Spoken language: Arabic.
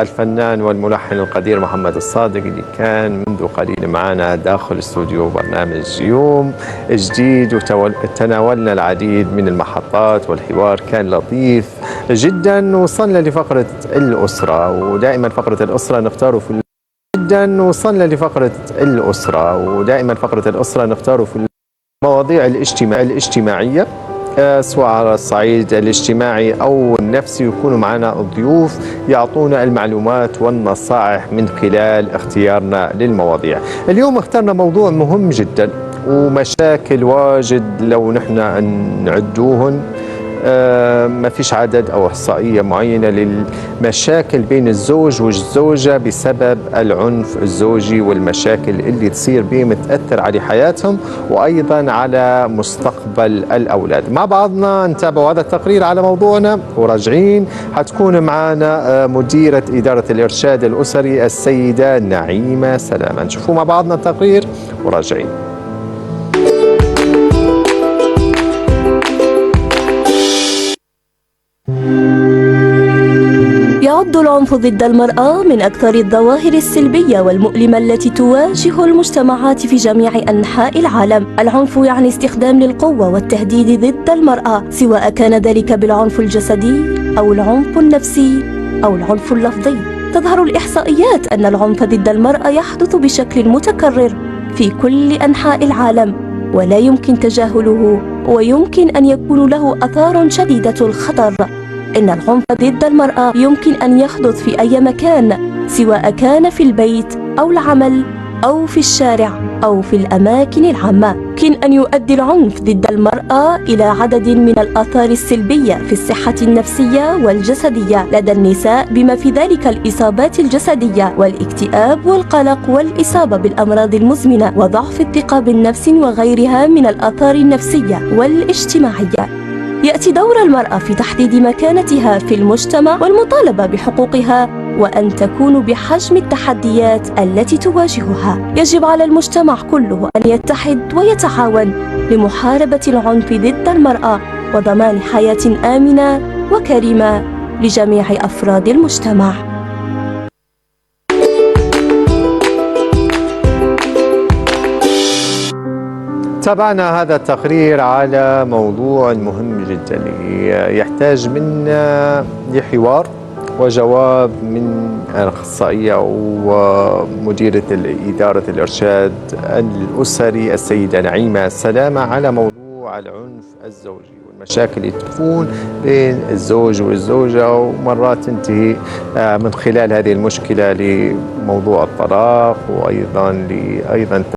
الفنان والملحن القدير محمد الصادق اللي كان منذ قليل معنا داخل استوديو برنامج يوم جديد، وتناولنا العديد من المحطات والحوار كان لطيف جدا. وصلنا لفقرة الأسرة، ودائما فقرة الأسرة نختار في المواضيع الاجتماعية، سواء على الصعيد الاجتماعي أو النفسي. يكونوا معنا الضيوف يعطونا المعلومات والنصائح من خلال اختيارنا للمواضيع. اليوم اخترنا موضوع مهم جدا ومشاكل واجد لو نحن نعدوهن ما فيش عدد أو إحصائية معينة للمشاكل بين الزوج والزوجة بسبب العنف الزوجي، والمشاكل اللي تصير بهم تأثر على حياتهم وأيضا على مستقبل الأولاد. مع بعضنا نتابع هذا التقرير على موضوعنا، وراجعين حتكون معنا مديرة إدارة الإرشاد الأسري السيدة نعيمة سلامة. نشوفوا مع بعضنا التقرير وراجعين. يعد العنف ضد المرأة من أكثر الظواهر السلبية والمؤلمة التي تواجه المجتمعات في جميع أنحاء العالم. العنف يعني استخدام للقوة والتهديد ضد المرأة، سواء كان ذلك بالعنف الجسدي أو العنف النفسي أو العنف اللفظي. تظهر الإحصائيات أن العنف ضد المرأة يحدث بشكل متكرر في كل أنحاء العالم، ولا يمكن تجاهله، ويمكن أن يكون له آثار شديدة الخطر. إن العنف ضد المرأة يمكن أن يحدث في أي مكان، سواء كان في البيت أو العمل أو في الشارع أو في الأماكن العامة. يمكن أن يؤدي العنف ضد المرأة إلى عدد من الآثار السلبية في الصحة النفسية والجسدية لدى النساء، بما في ذلك الإصابات الجسدية والاكتئاب والقلق والإصابة بالأمراض المزمنة وضعف الثقة بالنفس وغيرها من الآثار النفسية والاجتماعية. يأتي دور المرأة في تحديد مكانتها في المجتمع والمطالبة بحقوقها، وأن تكون بحجم التحديات التي تواجهها. يجب على المجتمع كله أن يتحد ويتعاون لمحاربة العنف ضد المرأة وضمان حياة آمنة وكريمة لجميع أفراد المجتمع. تابعنا هذا التقرير على موضوع مهم جدا يحتاج منا لحوار وجواب من الأخصائية ومديرة إدارة الإرشاد الأسري السيدة نعيمة سلامة على موضوع العنف الزوجي والمشاكل اللي تكون بين الزوج والزوجة، ومرات تنتهي من خلال هذه المشكلة لموضوع الطلاق، وأيضا